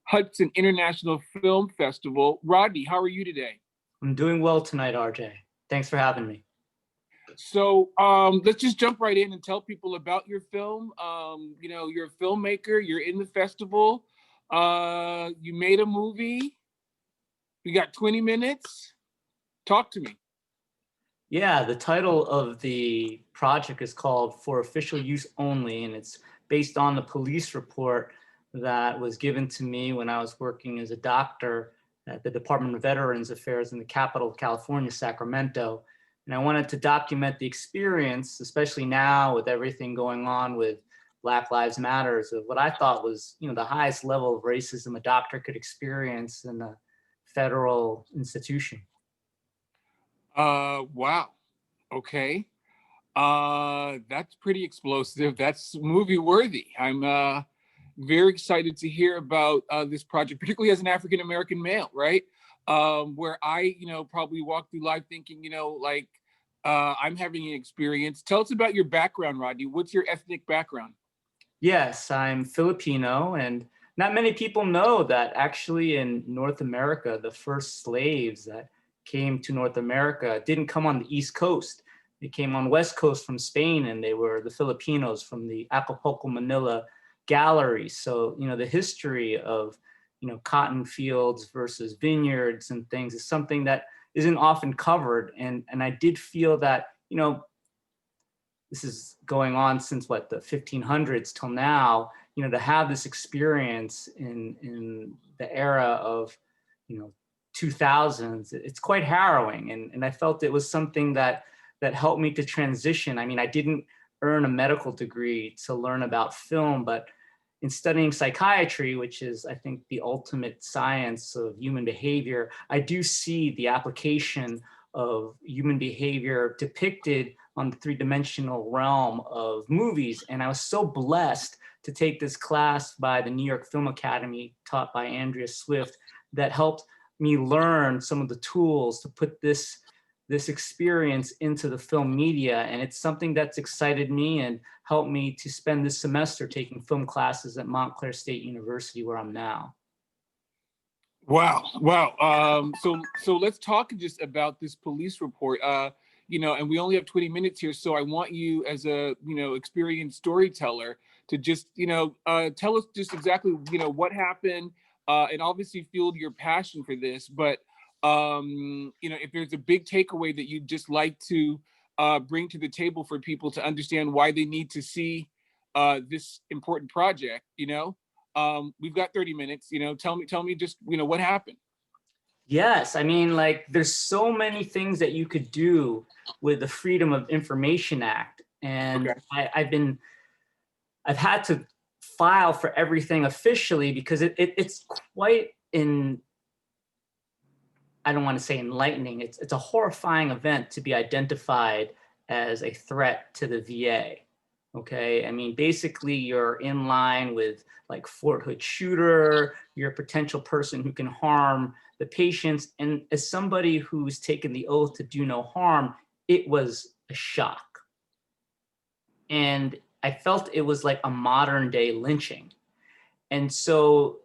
Hudson International Film Festival. Rodney, how are you today? I'm doing well tonight, RJ. Thanks for having me. So let's just jump right in and tell people about your film. You're a filmmaker, you're in the festival, you made a movie, we got 20 minutes. Talk to me. Yeah, the title of the project is called For Official Use Only, and it's based on the police report that was given to me when I was working as a doctor at the Department of Veterans Affairs in the capital of California, Sacramento. And I wanted to document the experience, especially now with everything going on with Black Lives Matters, of what I thought was, the highest level of racism a doctor could experience in a federal institution. Wow. Okay. That's pretty explosive. That's movie worthy. I'm very excited to hear about this project, particularly as an African American male, right? Where I, probably walk through life thinking, I'm having an experience. Tell us about your background, Rodney. What's your ethnic background? Yes, I'm Filipino, and not many people know that actually in North America, the first slaves that came to North America didn't come on the East Coast. They came on West Coast from Spain, and they were the Filipinos from the Acapulco, Manila galleries. So, the history of, cotton fields versus vineyards and things is something that isn't often covered. And I did feel that, this is going on since the 1500s till now, to have this experience in the era of, 2000s, it's quite harrowing. And I felt it was something that helped me to transition. I mean, I didn't earn a medical degree to learn about film, but in studying psychiatry, which is, I think, the ultimate science of human behavior, I do see the application of human behavior depicted on the three-dimensional realm of movies. And I was so blessed to take this class by the New York Film Academy, taught by Andrea Swift, that helped me learn some of the tools to put this experience into the film media. And it's something that's excited me and helped me to spend this semester taking film classes at Montclair State University, where I'm now. Wow. So let's talk just about this police report. And we only have 20 minutes here, so I want you, as a experienced storyteller, to just tell us just exactly what happened, and obviously fueled your passion for this. But if there's a big takeaway that you'd just like to bring to the table for people to understand why they need to see this important project, we've got 30 minutes. Tell me just what happened. Yes, I mean, there's so many things that you could do with the Freedom of Information Act, and okay. I've had to file for everything officially because it's quite I don't want to say enlightening. It's a horrifying event to be identified as a threat to the VA. Okay, I mean, basically you're in line with Fort Hood shooter, you're a potential person who can harm the patients. And as somebody who's taken the oath to do no harm, it was a shock. And I felt it was like a modern day lynching. And so,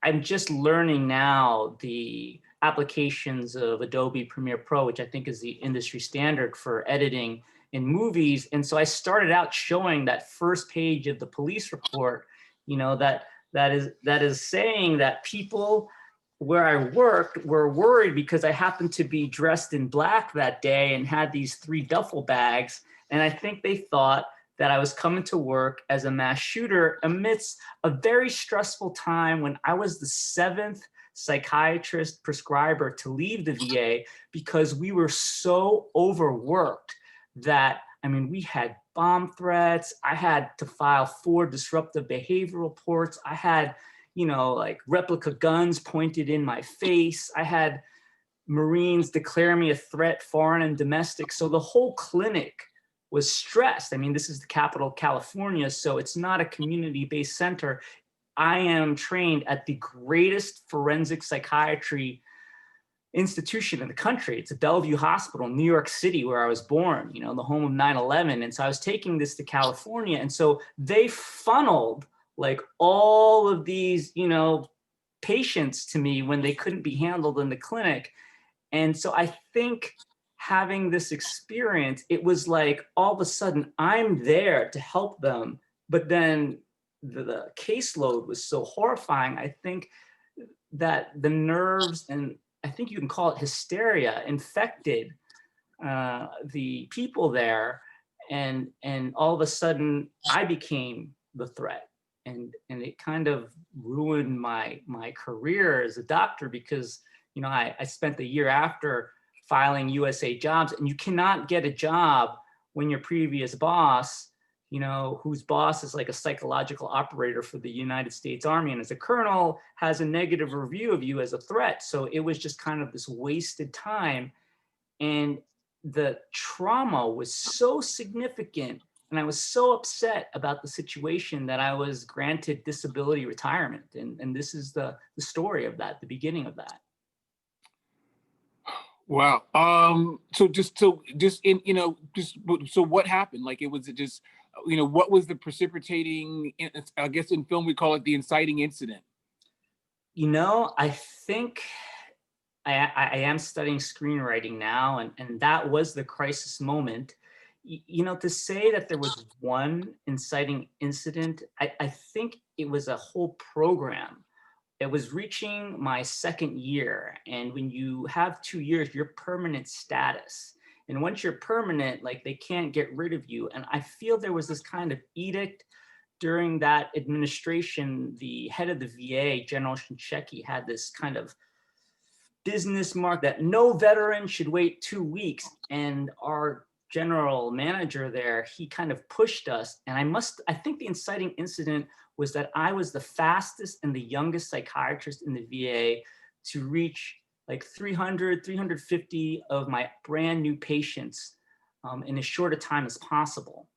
I'm just learning now the applications of Adobe Premiere Pro, which I think is the industry standard for editing in movies. And so I started out showing that first page of the police report, that is saying that people where I worked were worried because I happened to be dressed in black that day and had these 3 duffel bags. And I think they thought that I was coming to work as a mass shooter amidst a very stressful time when I was the 7th psychiatrist prescriber to leave the VA because we were so overworked that, we had bomb threats. I had to file 4 disruptive behavior reports. I had, replica guns pointed in my face. I had Marines declare me a threat, foreign and domestic. So the whole clinic was stressed. This is the capital of California, so it's not a community-based center. I am trained at the greatest forensic psychiatry institution in the country. It's a Bellevue Hospital in New York City, where I was born, the home of 9/11. And so I was taking this to California. And so they funneled all of these, patients to me when they couldn't be handled in the clinic. And so I think having this experience, it was like all of a sudden I'm there to help them, but then the caseload was so horrifying. I think that the nerves, and I think you can call it hysteria, infected the people there, and all of a sudden I became the threat, and it kind of ruined my career as a doctor, because I spent the year after filing USA jobs, and you cannot get a job when your previous boss, whose boss is like a psychological operator for the United States Army and as a colonel has a negative review of you as a threat. So it was just kind of this wasted time. And the trauma was so significant, and I was so upset about the situation that I was granted disability retirement. And this is the story of that, the beginning of that. Wow. So what happened? Like, what was the precipitating, I guess in film we call it the inciting incident? I think I am studying screenwriting now, and that was the crisis moment. To say that there was one inciting incident, I think it was a whole program. It was reaching my second year, and when you have 2 years, you're permanent status. And once you're permanent, like, they can't get rid of you. And I feel there was this kind of edict during that administration. The head of the VA, General Shinseki, had this kind of business mark that no veteran should wait 2 weeks. And our general manager there, he kind of pushed us. And I think the inciting incident was that I was the fastest and the youngest psychiatrist in the VA to reach like 300, 350 of my brand new patients in as short a time as possible.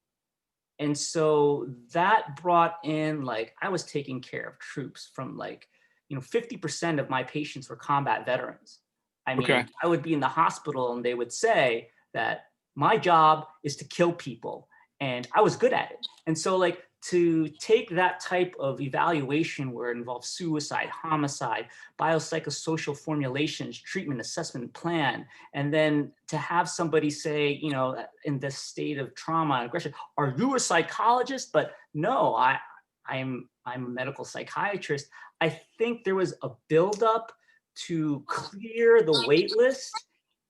And so that brought in, like, I was taking care of troops from 50% of my patients were combat veterans. I mean, Okay. I would be in the hospital and they would say that my job is to kill people, and I was good at it. And so, like, to take that type of evaluation where it involves suicide, homicide, biopsychosocial formulations, treatment assessment plan, and then to have somebody say, in this state of trauma and aggression, are you a psychologist? But no, I'm a medical psychiatrist. I think there was a buildup to clear the wait list.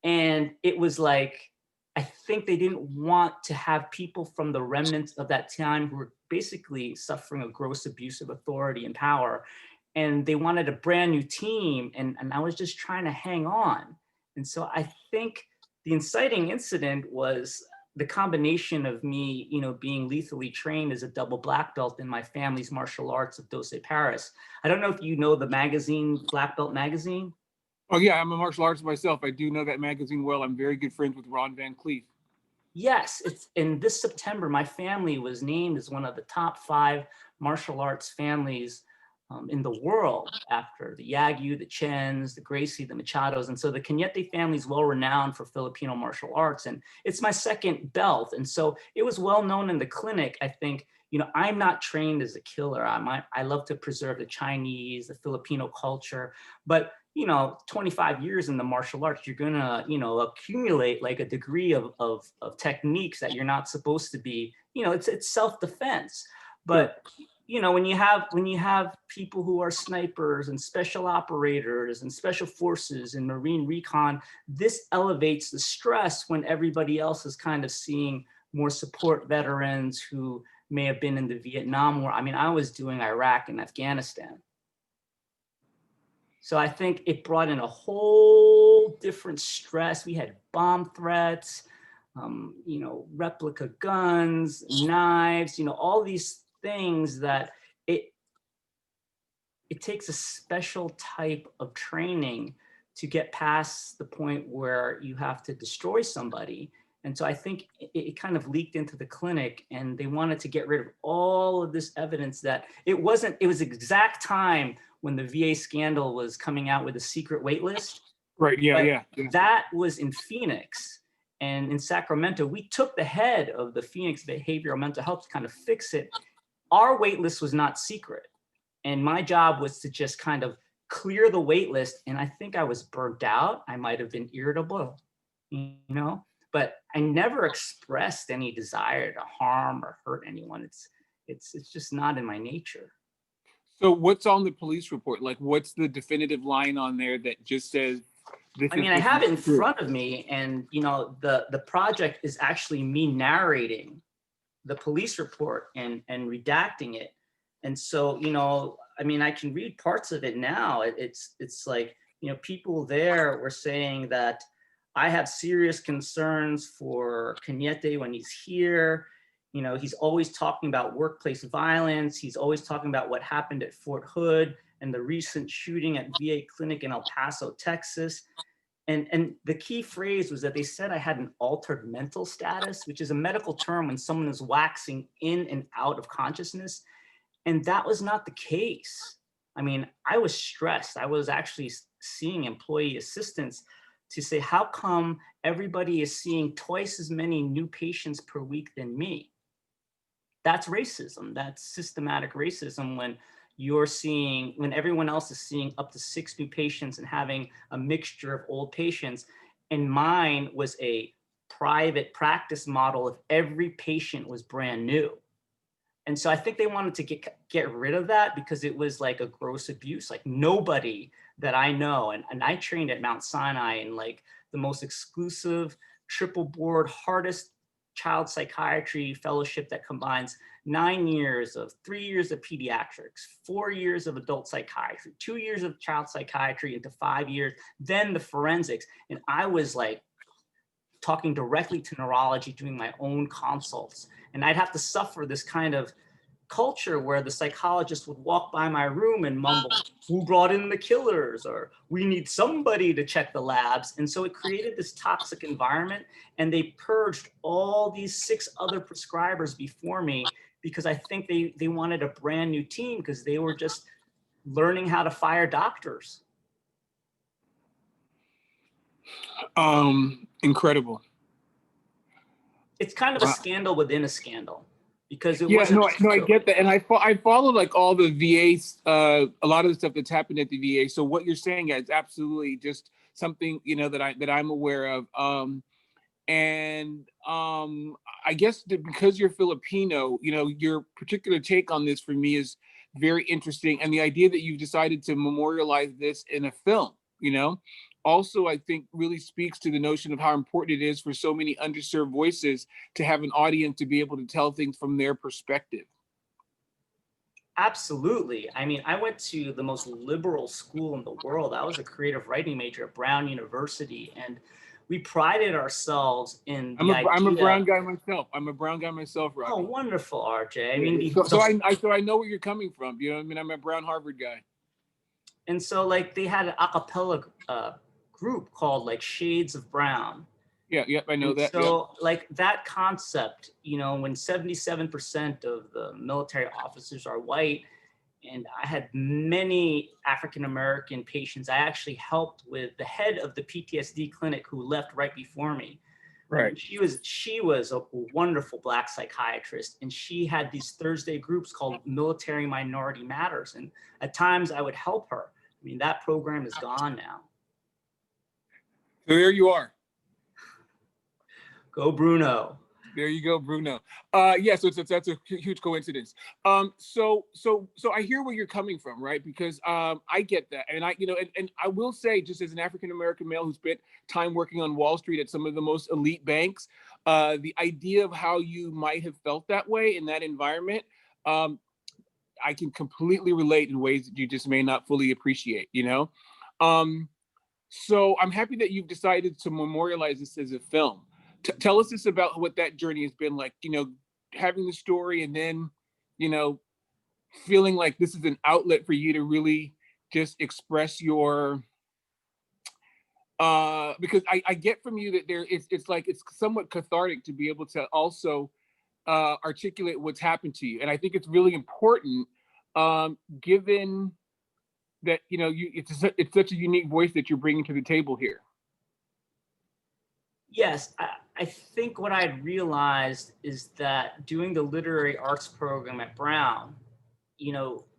And it was like, I think they didn't want to have people from the remnants of that time who were basically suffering a gross abuse of authority and power. And they wanted a brand new team. And I was just trying to hang on. And so I think the inciting incident was the combination of me, being lethally trained as a double black belt in my family's martial arts of Dosei Paris. I don't know if you know the magazine, Black Belt Magazine. Oh yeah, I'm a martial artist myself. I do know that magazine well. I'm very good friends with Ron Van Cleef. Yes, it's in this September, my family was named as one of the top 5 martial arts families in the world, after the Yagyu, the Chens, the Gracie, the Machados. And so the Cañete family is well renowned for Filipino martial arts. And it's my second belt. And so it was well known in the clinic. I think, I'm not trained as a killer. I love to preserve the Chinese, the Filipino culture. But 25 years in the martial arts, you're gonna, accumulate like a degree of techniques that you're not supposed to be, it's self-defense. But, when you have people who are snipers and special operators and special forces and Marine recon, this elevates the stress when everybody else is kind of seeing more support veterans who may have been in the Vietnam War. I mean, I was doing Iraq and Afghanistan. So I think it brought in a whole different stress. We had bomb threats, replica guns, knives, all these things that it takes a special type of training to get past the point where you have to destroy somebody. And so I think it kind of leaked into the clinic, and they wanted to get rid of all of this evidence that it was exact time when the VA scandal was coming out with a secret wait list. Right, yeah. That was in Phoenix. And in Sacramento, we took the head of the Phoenix Behavioral Mental Health to kind of fix it. Our wait list was not secret. And my job was to just kind of clear the wait list. And I think I was burnt out. I might have been irritable, but I never expressed any desire to harm or hurt anyone. It's just not in my nature. So what's on the police report? Like, what's the definitive line on there that just says this I is mean, I this have it in is true? front of me, and the project is actually me narrating the police report and redacting it. And so, I mean, I can read parts of it now. It's like, people there were saying that I have serious concerns for Cañete when he's here. He's always talking about workplace violence. He's always talking about what happened at Fort Hood and the recent shooting at VA clinic in El Paso, Texas. And the key phrase was that they said I had an altered mental status, which is a medical term when someone is waxing in and out of consciousness. And that was not the case. I mean, I was stressed. I was actually seeing employee assistants to say, how come everybody is seeing twice as many new patients per week than me? That's racism. That's systematic racism when everyone else is seeing up to 6 new patients and having a mixture of old patients. And mine was a private practice model if every patient was brand new. And so I think they wanted to get rid of that because it was like a gross abuse. Like nobody that I know, and I trained at Mount Sinai in like the most exclusive, triple board, hardest child psychiatry fellowship that combines 9 years of 3 years of pediatrics, 4 years of adult psychiatry, 2 years of child psychiatry into 5 years, then the forensics. And I was like talking directly to neurology, doing my own consults. And I'd have to suffer this kind of culture where the psychologist would walk by my room and mumble, who brought in the killers? Or we need somebody to check the labs. And so it created this toxic environment, and they purged all these 6 other prescribers before me because I think they wanted a brand new team because they were just learning how to fire doctors. Incredible. It's kind of a scandal within a scandal. Because it Yeah, wasn't. no, I get that, and I follow like all the VAs, a lot of the stuff that's happened at the VA. So what you're saying is absolutely just something that I'm aware of. I guess that because you're Filipino, your particular take on this for me is very interesting, and the idea that you've decided to memorialize this in a film, also I think really speaks to the notion of how important it is for so many underserved voices to have an audience to be able to tell things from their perspective. Absolutely. I mean, I went to the most liberal school in the world. I was a creative writing major at Brown University, and we prided ourselves in the idea. I'm a brown guy myself. I'm a brown guy myself, Rodney. Oh, wonderful, RJ. I mean, so I know where you're coming from. You know what I mean? I'm a brown Harvard guy. And so, like, they had an a cappella group called like Shades of Brown. Yeah, I know that. So, like that concept, when 77% of the military officers are white, and I had many African-American patients. I actually helped with the head of the PTSD clinic who left right before me. Right. She was a wonderful Black psychiatrist, and she had these Thursday groups called Military Minority Matters. And at times I would help her. I mean, that program is gone now. So there you are. Go Bruno. There you go, Bruno. Yeah, so that's a huge coincidence. So I hear where you're coming from, right? Because I get that, and and I will say, just as an African American male who spent time working on Wall Street at some of the most elite banks, the idea of how you might have felt that way in that environment, I can completely relate in ways that you just may not fully appreciate. So I'm happy that you've decided to memorialize this as a film. Tell us this about what that journey has been like, having the story and then, feeling like this is an outlet for you to really just express your, because I get from you that it's like, it's somewhat cathartic to be able to also articulate what's happened to you. And I think it's really important, given that, it's such a unique voice that you're bringing to the table here. Yes, I think what I realized is that doing the literary arts program at Brown,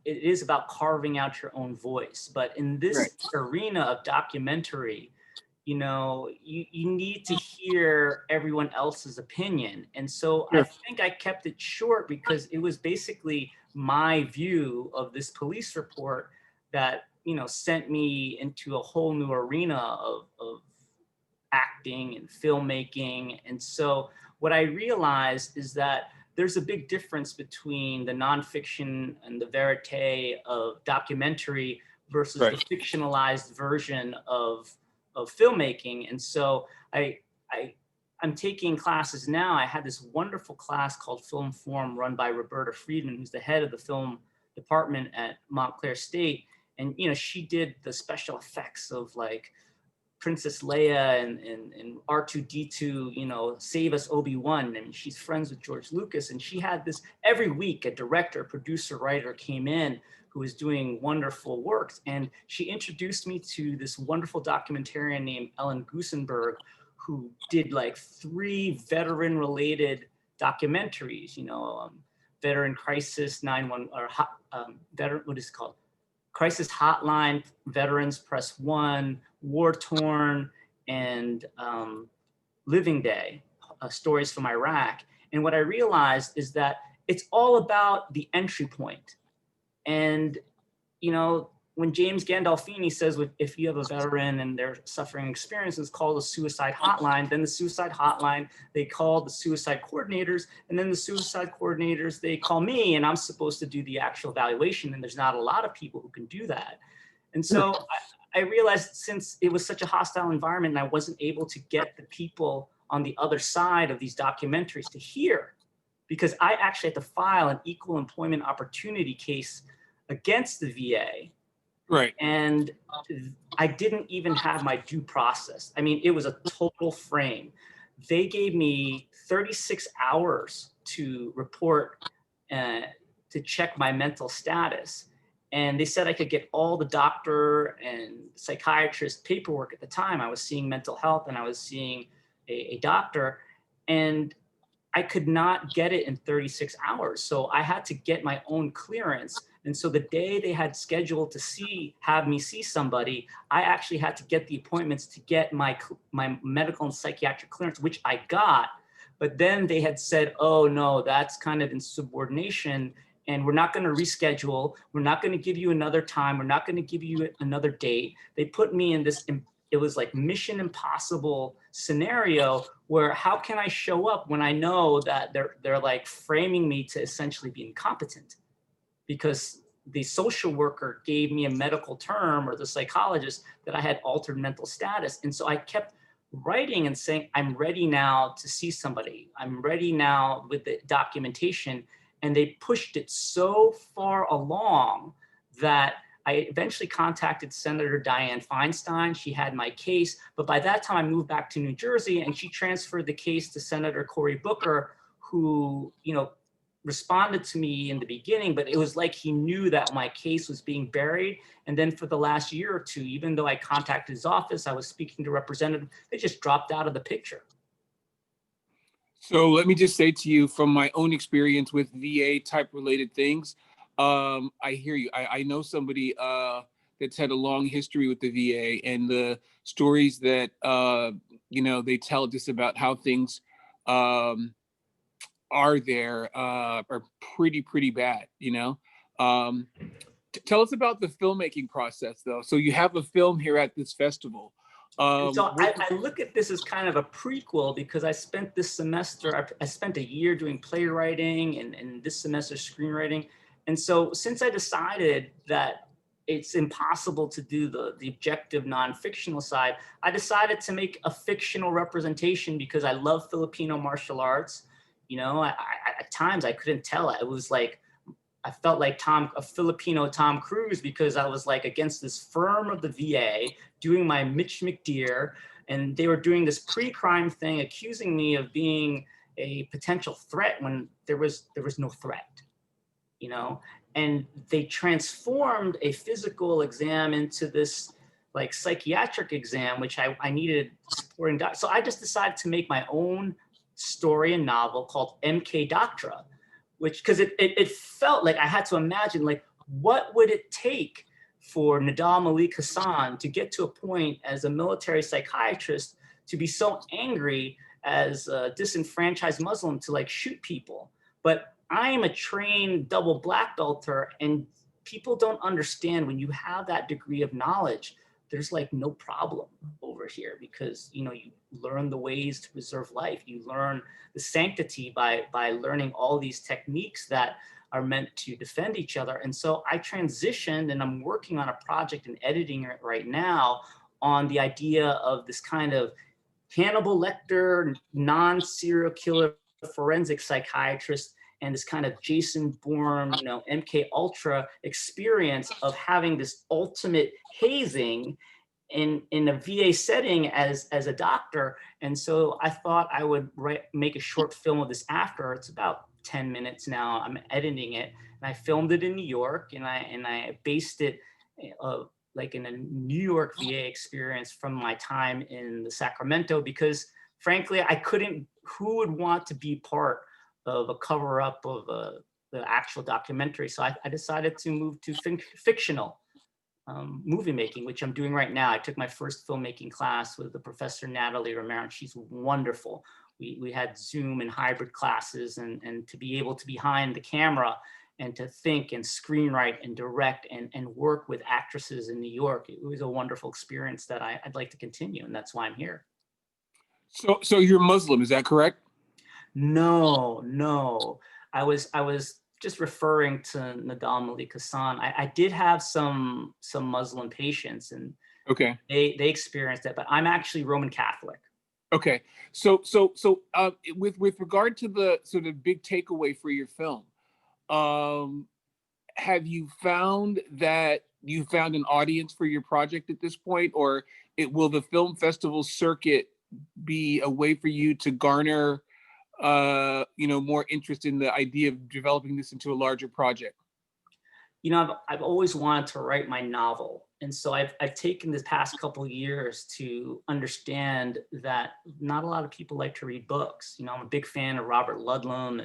it is about carving out your own voice. But in this Right. arena of documentary, you need to hear everyone else's opinion. And so I Sure. think I kept it short because it was basically my view of this police report that, sent me into a whole new arena of acting and filmmaking. And so what I realized is that there's a big difference between the nonfiction and the verite of documentary versus the Right. fictionalized version of filmmaking. And so I I'm taking classes now. I had this wonderful class called Film Form run by Roberta Friedman, who's the head of the film department at Montclair State. And she did the special effects of like Princess Leia and R2D2, save us Obi-Wan. And she's friends with George Lucas. And she had this every week, a director, producer, writer came in who was doing wonderful works. And she introduced me to this wonderful documentarian named Ellen Gusenberg, who did like 3 veteran related documentaries, Veteran Crisis 911 or veteran, what is it called? Crisis Hotline, Veterans Press One, War Torn, and Living Day, stories from Iraq. And what I realized is that it's all about the entry point. And, when James Gandolfini says, if you have a veteran and they're suffering experiences, call the suicide hotline, then the suicide hotline, they call the suicide coordinators, and then the suicide coordinators, they call me, and I'm supposed to do the actual evaluation. And there's not a lot of people who can do that. And so I realized since it was such a hostile environment and I wasn't able to get the people on the other side of these documentaries to hear, because I actually had to file an equal employment opportunity case against the VA. Right. And I didn't even have my due process. I mean, it was a total frame. They gave me 36 hours to report, to check my mental status. And they said I could get all the doctor and psychiatrist paperwork. At the time, I was seeing mental health and I was seeing a doctor, and I could not get it in 36 hours. So I had to get my own clearance. And so the day they had scheduled to have me see somebody, I actually had to get the appointments to get my medical and psychiatric clearance, which I got. But then they had said, oh no, that's kind of in subordination, and we're not going to reschedule. We're not going to give you another time. We're not going to give you another date. They put me in this, it was like Mission Impossible scenario where how can I show up when I know that they're like framing me to essentially be incompetent? Because the social worker gave me a medical term, or the psychologist, that I had altered mental status. And so I kept writing and saying, I'm ready now to see somebody. I'm ready now with the documentation. And they pushed it so far along that I eventually contacted Senator Dianne Feinstein. She had my case, but by that time I moved back to New Jersey, and she transferred the case to Senator Cory Booker, who, responded to me in the beginning, but it was like he knew that my case was being buried. And then for the last year or two, even though I contacted his office, I was speaking to representatives, they just dropped out of the picture. So let me just say to you, from my own experience with VA type related things, I hear you. I know somebody that's had a long history with the VA, and the stories that they tell just about how things are there are pretty bad. Tell us about the filmmaking process, though. So you have a film here at this festival. So I look at this as kind of a prequel, because I spent this semester, I spent a year doing playwriting and this semester screenwriting. And so since I decided that it's impossible to do the objective non-fictional side, I decided to make a fictional representation because I love Filipino martial arts. At times I couldn't tell. It was like, I felt like a Filipino Tom Cruise, because I was like against this firm of the VA doing my Mitch McDear, and they were doing this pre-crime thing, accusing me of being a potential threat when there was no threat, and they transformed a physical exam into this like psychiatric exam, which I needed supporting doc. So I just decided to make my own story and novel called MK Doctra, which, because it felt like I had to imagine, like, what would it take for Nadal Malik Hassan to get to a point as a military psychiatrist to be so angry as a disenfranchised Muslim to like shoot people? But I am a trained double black belter, and people don't understand when you have that degree of knowledge, there's like no problem over here, because you learn the ways to preserve life. You learn the sanctity by learning all these techniques that are meant to defend each other. And so I transitioned, and I'm working on a project and editing it right now on the idea of this kind of Hannibal Lecter, non-serial killer forensic psychiatrist, and this kind of Jason Bourne, MK Ultra experience of having this ultimate hazing in a VA setting as a doctor. And so I thought I would make a short film of this after. It's about 10 minutes now. I'm editing it, and I filmed it in New York, and I based it like in a New York VA experience from my time in the Sacramento, because frankly, who would want to be part of a cover up of the actual documentary? So I decided to move to fictional movie making, which I'm doing right now. I took my first filmmaking class with the professor Natalie Romero, and she's wonderful. We had Zoom and hybrid classes, and to be able to behind the camera and to think and screenwrite and direct and work with actresses in New York, it was a wonderful experience that I'd like to continue, and that's why I'm here. So you're Muslim, is that correct? No. I was just referring to Nadal Malik Hassan. I did have some Muslim patients, and okay, they experienced it, but I'm actually Roman Catholic. Okay, so with regard to the sort of big takeaway for your film, have you found that you found an audience for your project at this point, or will the film festival circuit be a way for you to garner, more interest in the idea of developing this into a larger project? I've always wanted to write my novel. And so I've taken the past couple of years to understand that not a lot of people like to read books. I'm a big fan of Robert Ludlum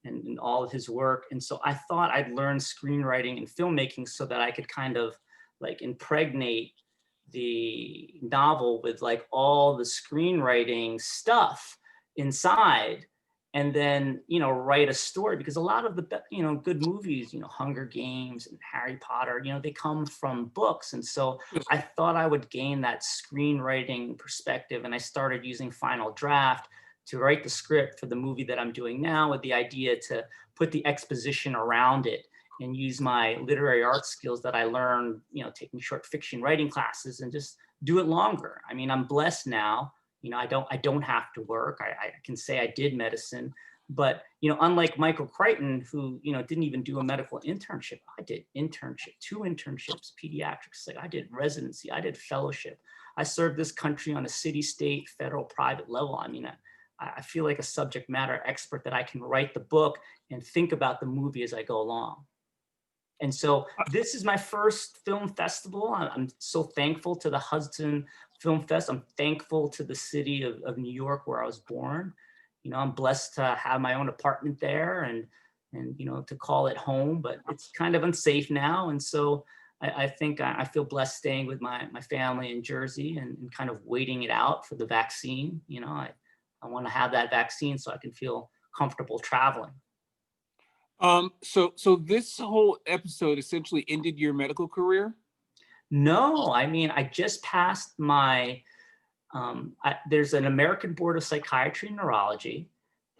and all of his work. And so I thought I'd learn screenwriting and filmmaking so that I could kind of like impregnate the novel with like all the screenwriting stuff inside, and then write a story, because a lot of the good movies, Hunger Games and Harry Potter, they come from books. And so I thought I would gain that screenwriting perspective, and I started using Final Draft to write the script for the movie that I'm doing now, with the idea to put the exposition around it and use my literary arts skills that I learned taking short fiction writing classes, and just do it longer. I mean, I'm blessed now. I don't have to work. I can say I did medicine, but unlike Michael Crichton, who didn't even do a medical internship, I did internship, 2 internships, pediatrics. Like I did residency, I did fellowship. I served this country on a city, state, federal, private level. I mean, I feel like a subject matter expert that I can write the book and think about the movie as I go along. And so this is my first film festival. I'm so thankful to the Hudson Film Fest. I'm thankful to the city of New York, where I was born. I'm blessed to have my own apartment there and to call it home, but it's kind of unsafe now. And so I think I feel blessed staying with my family in Jersey and kind of waiting it out for the vaccine. I want to have that vaccine so I can feel comfortable traveling. So this whole episode essentially ended your medical career? No, I mean, I just passed my, there's an American Board of Psychiatry and Neurology,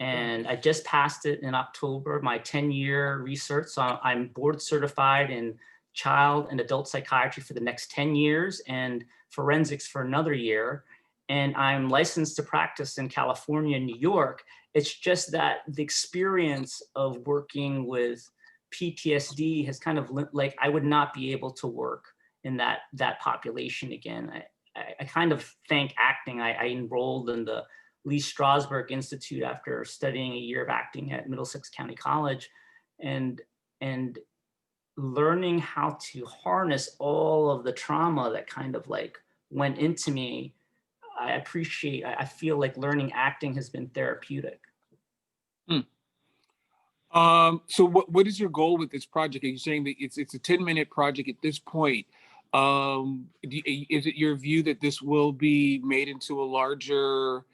and I just passed it in October, my 10-year research. So I'm board certified in child and adult psychiatry for the next 10 years and forensics for another year. And I'm licensed to practice in California and New York. It's just that the experience of working with PTSD has kind of like, I would not be able to work in that population again. I kind of thank acting. I enrolled in the Lee Strasberg Institute after studying a year of acting at Middlesex County College, and learning how to harness all of the trauma that kind of like went into me. I feel like learning acting has been therapeutic. So what is your goal with this project? Are you saying that it's a 10-minute project at this point? Is it your view that this will be made into a larger,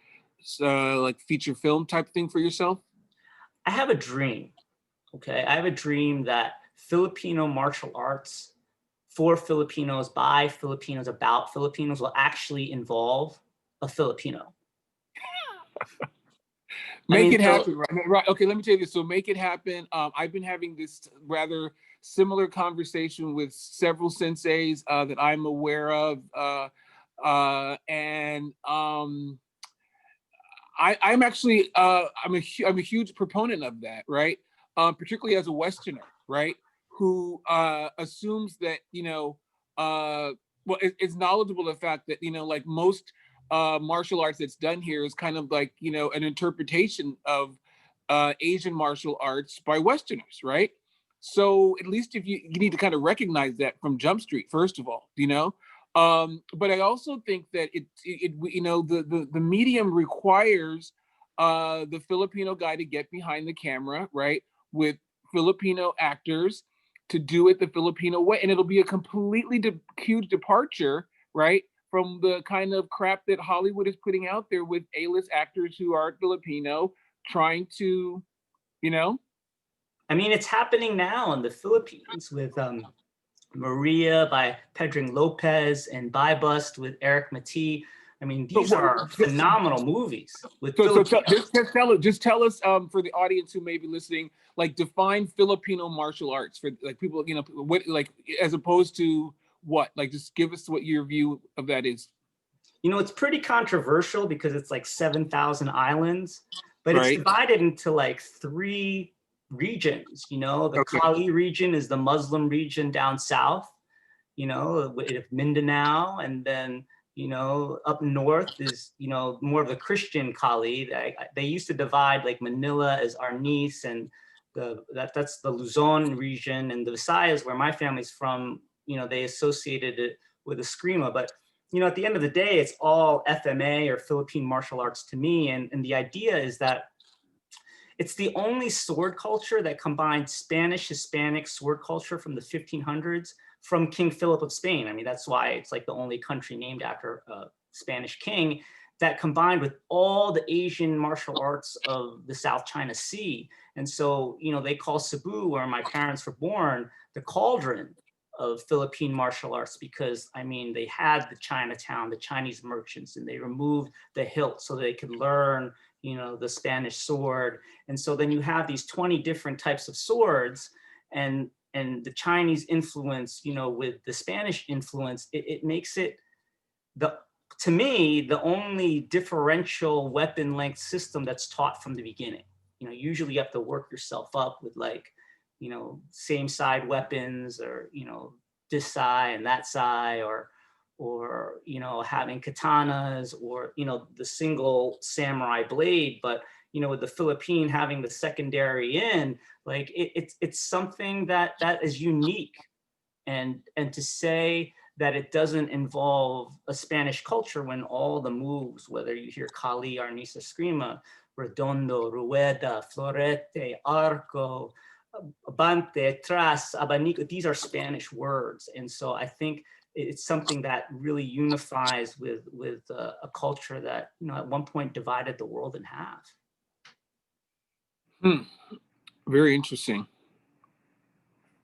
like feature film type thing for yourself? I have a dream. Okay, I have a dream that Filipino martial arts for Filipinos, by Filipinos, about Filipinos will actually involve a Filipino. I Make mean, it so happen, right? Right. Okay, let me tell you this. So make it happen. I've been having this rather similar conversation with several senseis that I'm aware of, and I'm actually I'm a huge proponent of that, right? Particularly as a Westerner, right? Who assumes that well, is knowledgeable of the fact that like most martial arts that's done here is kind of like an interpretation of Asian martial arts by Westerners, right? So at least if you need to kind of recognize that from Jump Street, first of all, but I also think that the medium requires the Filipino guy to get behind the camera, right, with Filipino actors to do it the Filipino way, and it'll be a completely huge departure, right, from the kind of crap that Hollywood is putting out there with A-list actors who aren't Filipino trying to, you know. I mean, it's happening now in the Philippines with Maria by Pedro Lopez and By Bust with Eric Matee. I mean, But these are phenomenal movies with Filipinos. just tell us for the audience who may be listening, like define Filipino martial arts for like people, what, like, as opposed to what, like, just give us what your view of that is. It's pretty controversial because it's like 7,000 islands, but it's Right. divided into like three regions. The Okay. Kali region is the Muslim region down south, of Mindanao, and then up north is more of the Christian Kali. They used to divide like Manila as Arnis, and that's the Luzon region, and the Visayas, where my family's from. They associated it with Eskrima, but at the end of the day, it's all FMA or Philippine martial arts to me, and the idea is that it's the only sword culture that combined Spanish Hispanic sword culture from the 1500s from King Philip of Spain. I mean, that's why it's like the only country named after a Spanish king, that combined with all the Asian martial arts of the South China Sea. And so, they call Cebu, where my parents were born, the cauldron of Philippine martial arts, because I mean, they had the Chinatown, the Chinese merchants, and they removed the hilt so they could learn the Spanish sword. And so then you have these 20 different types of swords, and the Chinese influence, with the Spanish influence, it makes it, to me, the only differential weapon length system that's taught from the beginning. Usually you have to work yourself up with like, same side weapons, or, this side and that side, or having katanas, or, the single samurai blade. But, with the Philippine having the secondary in, like it's something that is unique. And to say that it doesn't involve a Spanish culture, when all the moves, whether you hear Kali, Arnis, Eskrima, Redondo, Rueda, Florete, Arco, Abante, Tras, Abanico, these are Spanish words. And so I think it's something that really unifies with a culture that, at one point divided the world in half. Very interesting.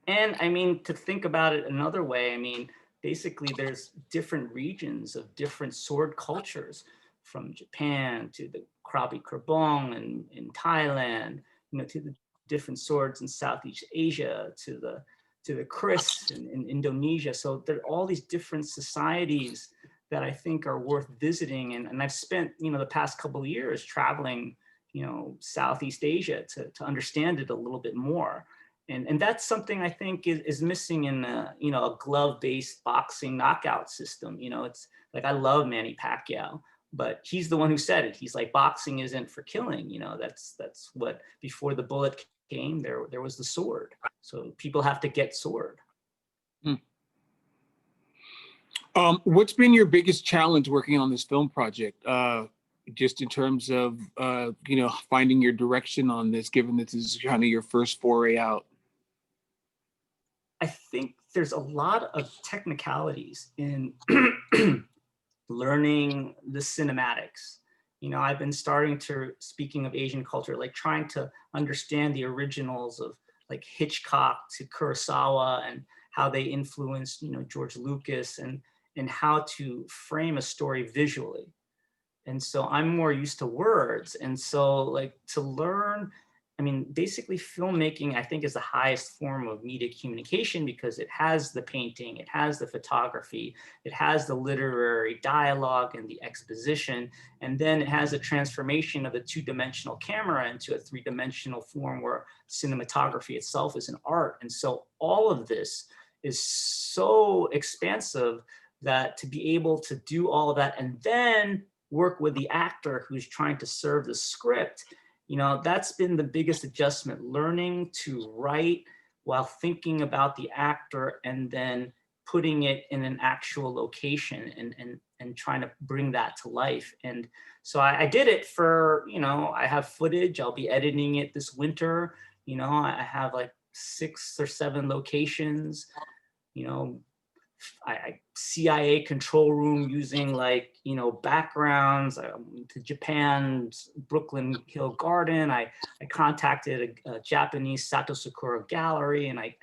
And I mean, to think about it another way, I mean, basically there's different regions of different sword cultures, from Japan to the Krabi Kerbong in Thailand, to the different swords in Southeast Asia, to the Kris in Indonesia. So there are all these different societies that I think are worth visiting. And I've spent, the past couple of years traveling, Southeast Asia to understand it a little bit more. And that's something I think is missing in a glove-based boxing knockout system. It's like, I love Manny Pacquiao, but he's the one who said it. He's like, boxing isn't for killing. That's what, before the bullet came, there was the sword. So people have to get sword. What's been your biggest challenge working on this film project? just in terms of, finding your direction on this, given this is kind of your first foray out? I think there's a lot of technicalities in learning the cinematics. I've been starting to, speaking of Asian culture, like trying to understand the originals of like Hitchcock to Kurosawa and how they influenced, George Lucas, and how to frame a story visually. And so I'm more used to words. And so like to learn, I mean, basically filmmaking, I think, is the highest form of media communication because it has the painting, it has the photography, it has the literary dialogue and the exposition, and then it has a transformation of a two-dimensional camera into a three-dimensional form where cinematography itself is an art. And so all of this is so expansive that to be able to do all of that and then work with the actor who's trying to serve the script, that's been the biggest adjustment, learning to write while thinking about the actor and then putting it in an actual location and trying to bring that to life. And so I did it for, I have footage, I'll be editing it this winter. I have like 6 or 7 locations, I CIA control room using like, backgrounds. I went to Japan's Brooklyn Hill Garden. I contacted a Japanese Sato Sakura gallery, and I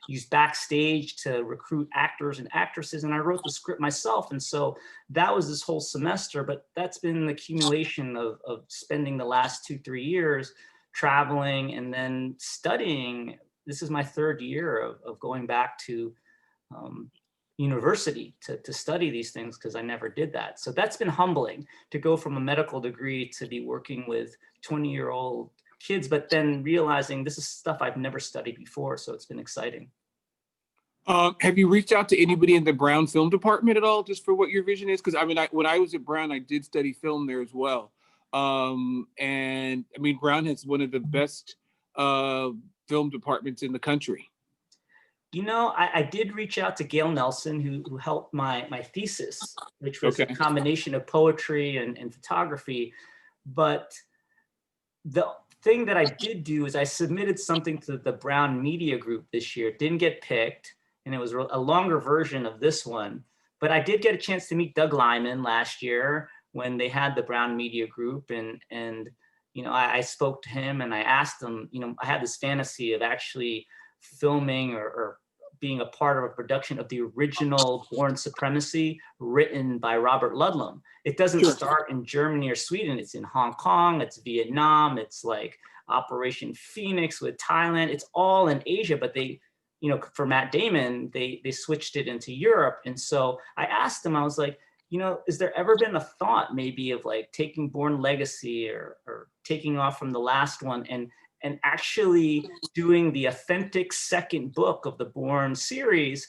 used Backstage to recruit actors and actresses, and I wrote the script myself. And so that was this whole semester, but that's been an accumulation of spending the last 2-3 years traveling and then studying. This is my 3rd year of going back to university to study these things because I never did that. So that's been humbling to go from a medical degree to be working with 20-year-old kids, but then realizing this is stuff I've never studied before. So it's been exciting. Have you reached out to anybody in the Brown film department at all, just for what your vision is? Because I mean, when I was at Brown, I did study film there as well. And I mean, Brown has one of the best film departments in the country. I did reach out to Gail Nelson, who helped my thesis, which was a combination of poetry and photography. But the thing that I did do is I submitted something to the Brown Media Group this year. It didn't get picked, and it was a longer version of this one. But I did get a chance to meet Doug Lyman last year when they had the Brown Media Group, and I spoke to him and I asked him, I had this fantasy of actually filming or being a part of a production of the original Born Supremacy written by Robert Ludlum. It doesn't start in Germany or Sweden. It's in Hong Kong, it's Vietnam, it's like Operation Phoenix with Thailand. It's all in Asia, but they, for Matt Damon, they switched it into Europe. And so I asked him, I was like, is there ever been a thought maybe of like taking Born Legacy or taking off from the last one and actually doing the authentic second book of the Bourne series?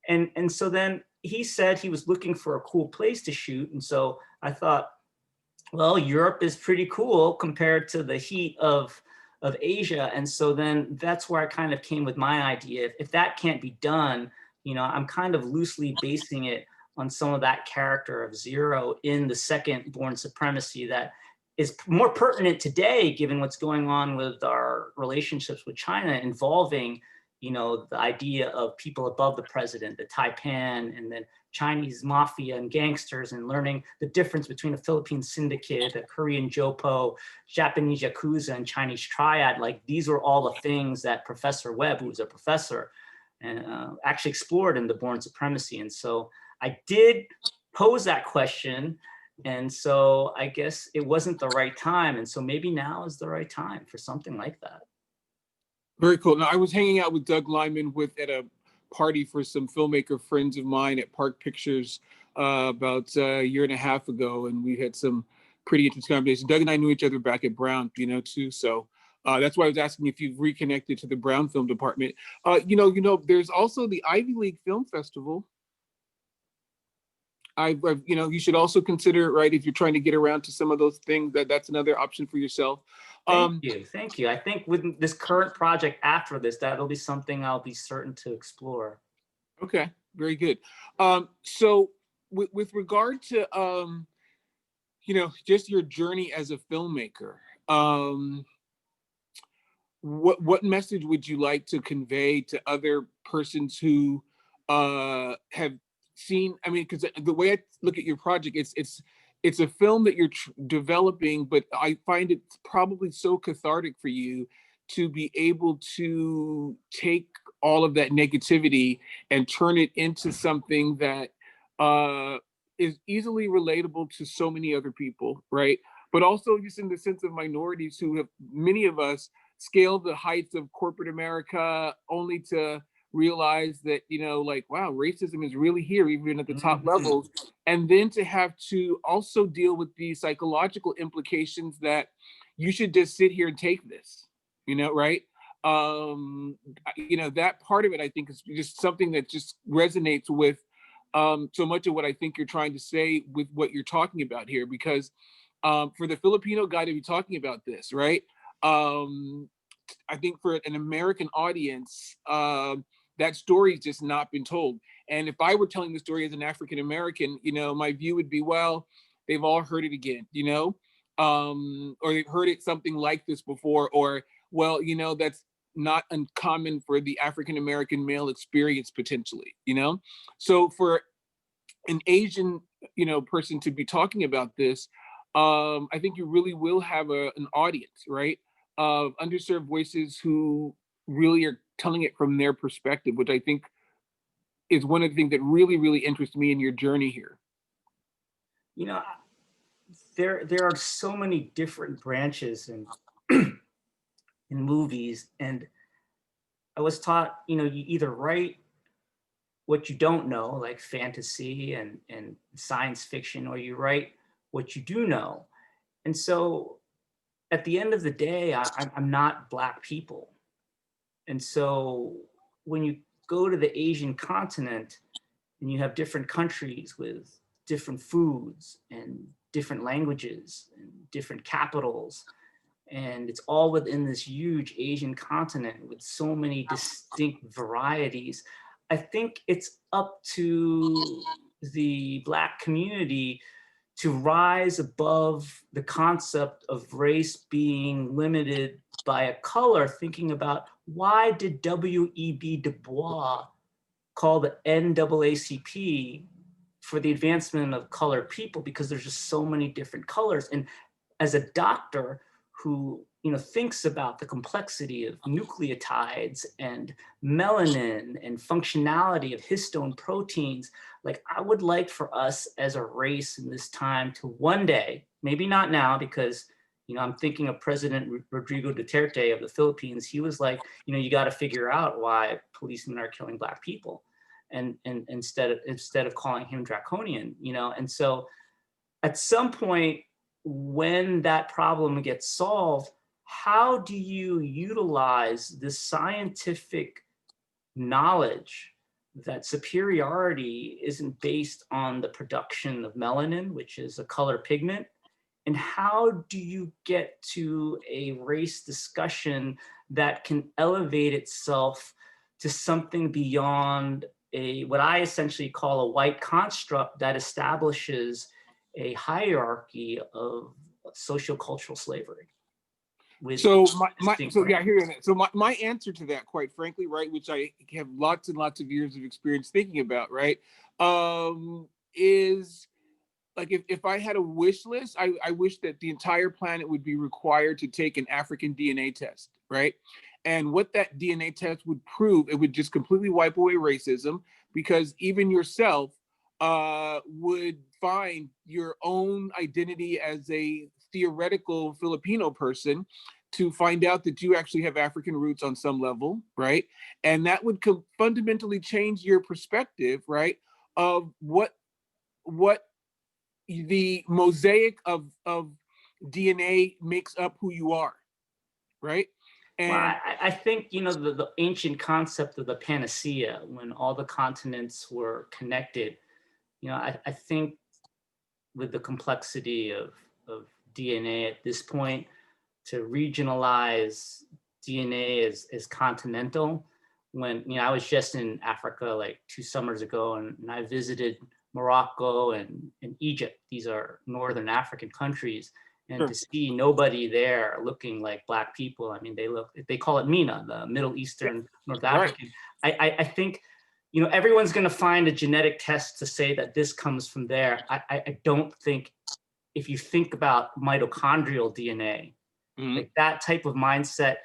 And so then he said he was looking for a cool place to shoot. And so I thought, well, Europe is pretty cool compared to the heat of Asia. And so then that's where I kind of came with my idea. If that can't be done, I'm kind of loosely basing it on some of that character of Zero in the second Born Supremacy that is more pertinent today, given what's going on with our relationships with China, involving, the idea of people above the president, the Taipan, and then Chinese mafia and gangsters, and learning the difference between a Philippine syndicate, a Korean Jopo, Japanese Yakuza, and Chinese triad. Like, these were all the things that Professor Webb, who was a professor, actually explored in the Born Supremacy. And so I did pose that question. And so I guess it wasn't the right time. And so maybe now is the right time for something like that. Very cool. Now, I was hanging out with Doug Lyman at a party for some filmmaker friends of mine at Park Pictures about a year and a half ago. And we had some pretty interesting conversations. Doug and I knew each other back at Brown, too. So that's why I was asking if you've reconnected to the Brown Film Department. There's also the Ivy League Film Festival. You should also consider, right, if you're trying to get around to some of those things, that's another option for yourself. Thank you. I think with this current project after this, that'll be something I'll be certain to explore. Okay, very good. So with regard to, just your journey as a filmmaker. Um, what message would you like to convey to other persons who have seen? I mean, because the way I look at your project, it's a film that you're developing, but I find it probably so cathartic for you to be able to take all of that negativity and turn it into something that uh, is easily relatable to so many other people, right? But also just in the sense of minorities who have, many of us, scale the heights of corporate America only to realize that, like, wow, racism is really here, even at the top levels. And then to have to also deal with the psychological implications that you should just sit here and take this, right? That part of it, I think, is just something that just resonates with so much of what I think you're trying to say with what you're talking about here, because for the Filipino guy to be talking about this, right? Um, I think for an American audience, that story's just not been told. And if I were telling the story as an African American, my view would be, well, they've all heard it again, or they've heard it something like this before, or, well, that's not uncommon for the African American male experience potentially, So for an Asian, person to be talking about this, I think you really will have an audience, right? Of underserved voices who really are telling it from their perspective, which I think is one of the things that really, really interests me in your journey here. You know, there are so many different branches in in movies, and I was taught, you either write what you don't know, like fantasy and science fiction, or you write what you do know. And so at the end of the day, I'm not Black people. And so when you go to the Asian continent and you have different countries with different foods and different languages and different capitals, and it's all within this huge Asian continent with so many distinct varieties, I think it's up to the Black community to rise above the concept of race being limited by a color, thinking about why did W.E.B. Du Bois call the NAACP for the advancement of colored people? Because there's just so many different colors. And as a doctor who thinks about the complexity of nucleotides and melanin and functionality of histone proteins, like, I would like for us as a race in this time to one day, maybe not now, because I'm thinking of President Rodrigo Duterte of the Philippines. He was like, you got to figure out why policemen are killing Black people, and instead of calling him draconian, and so at some point, when that problem gets solved, how do you utilize this scientific knowledge that superiority isn't based on the production of melanin, which is a color pigment? And how do you get to a race discussion that can elevate itself to something beyond what I essentially call a white construct that establishes a hierarchy of sociocultural slavery? So yeah, I hear you. So my answer to that, quite frankly, right, which I have lots and lots of years of experience thinking about, right, is like, if I had a wish list, I wish that the entire planet would be required to take an African DNA test, right? And what that DNA test would prove, it would just completely wipe away racism, because even yourself would find your own identity as a theoretical Filipino person, to find out that you actually have African roots on some level, right? And that would fundamentally change your perspective, right, of what the mosaic of DNA makes up who you are, right? Well, And I think, the ancient concept of the panacea, when all the continents were connected, I think with the complexity of DNA at this point, to regionalize DNA as continental, when, I was just in Africa like 2 summers ago, and I visited Morocco and Egypt. These are Northern African countries. And Sure. to see nobody there looking like Black people, I mean, they call it MENA, the Middle Eastern North African. Right. I think, you know, everyone's going to find a genetic test to say that this comes from there. I don't think, if you think about mitochondrial DNA, like that type of mindset,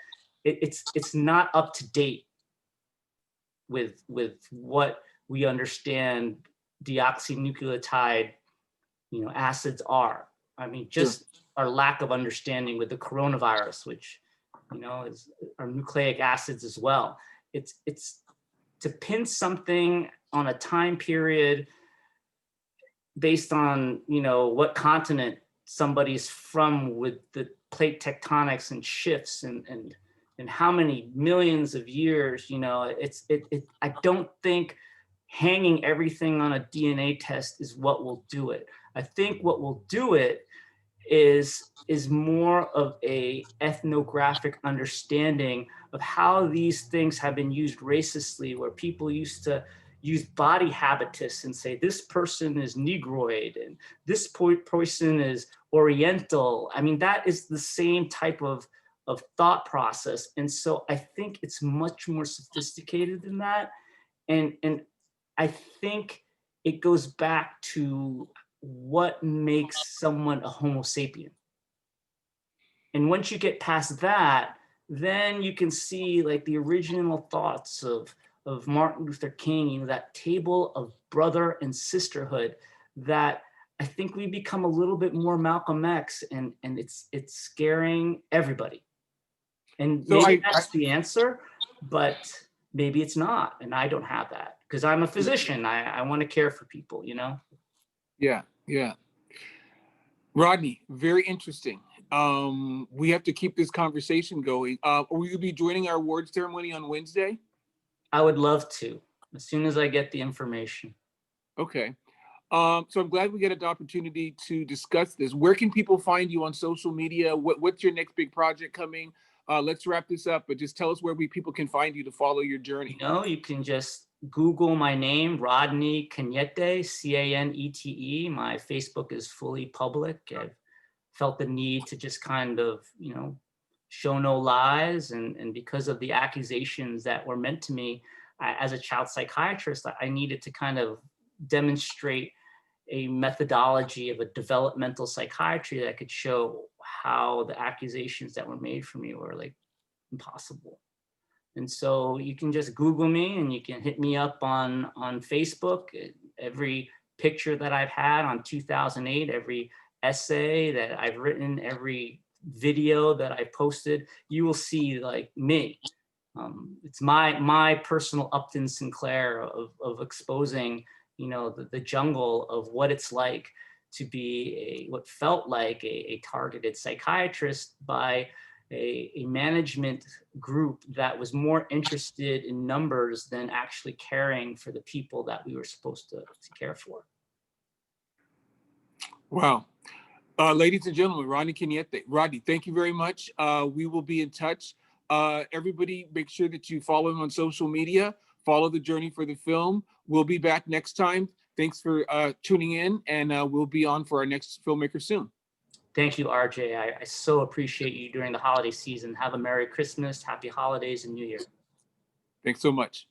it's not up to date with what we understand deoxynucleotide, you know, acids are. I mean, just our lack of understanding with the coronavirus, which, you know, is our nucleic acids as well. It's to pin something on a time period based on, you know, what continent somebody's from, with the plate tectonics and shifts and how many millions of years, you know, I don't think hanging everything on a DNA test is what will do it. I think what will do it is more of a ethnographic understanding of how these things have been used racistly, where people used to use body habitus and say, this person is Negroid and this person is Oriental. I mean, that is the same type of thought process. And so I think it's much more sophisticated than that. And I think it goes back to what makes someone a Homo sapien. And once you get past that, then you can see like the original thoughts of Martin Luther King, you know, that table of brother and sisterhood, that I think we become a little bit more Malcolm X, and it's scaring everybody. And so maybe that's the answer, but maybe it's not. And I don't have that because I'm a physician. I want to care for people, you know? Yeah, yeah. Rodney, very interesting. We have to keep this conversation going. Will you be joining our awards ceremony on Wednesday? I would love to, as soon as I get the information. Okay. So I'm glad we get an opportunity to discuss this. Where can people find you on social media? What's your next big project coming? Let's wrap this up, but just tell us where people can find you to follow your journey. You know, you can just Google my name, Rodney Canete, Canete. My Facebook is fully public. I've felt the need to just kind of, you know, show no lies. And because of the accusations that were meant to me as a child psychiatrist, I needed to kind of demonstrate a methodology of a developmental psychiatry that could show how the accusations that were made for me were like impossible. And so you can just Google me, and you can hit me up on Facebook. Every picture that I've had on 2008, every essay that I've written, every video that I posted, you will see like me. It's my personal Upton Sinclair of exposing, you know, the jungle of what it's like to be what felt like a targeted psychiatrist by a management group that was more interested in numbers than actually caring for the people that we were supposed to care for. Wow. Ladies and gentlemen, Rodney Canete. Rodney, thank you very much. We will be in touch. Everybody, make sure that you follow him on social media, follow the journey for the film. We'll be back next time. Thanks for tuning in, and we'll be on for our next filmmaker soon. Thank you, RJ. I so appreciate you during the holiday season. Have a Merry Christmas, Happy Holidays, and New Year. Thanks so much.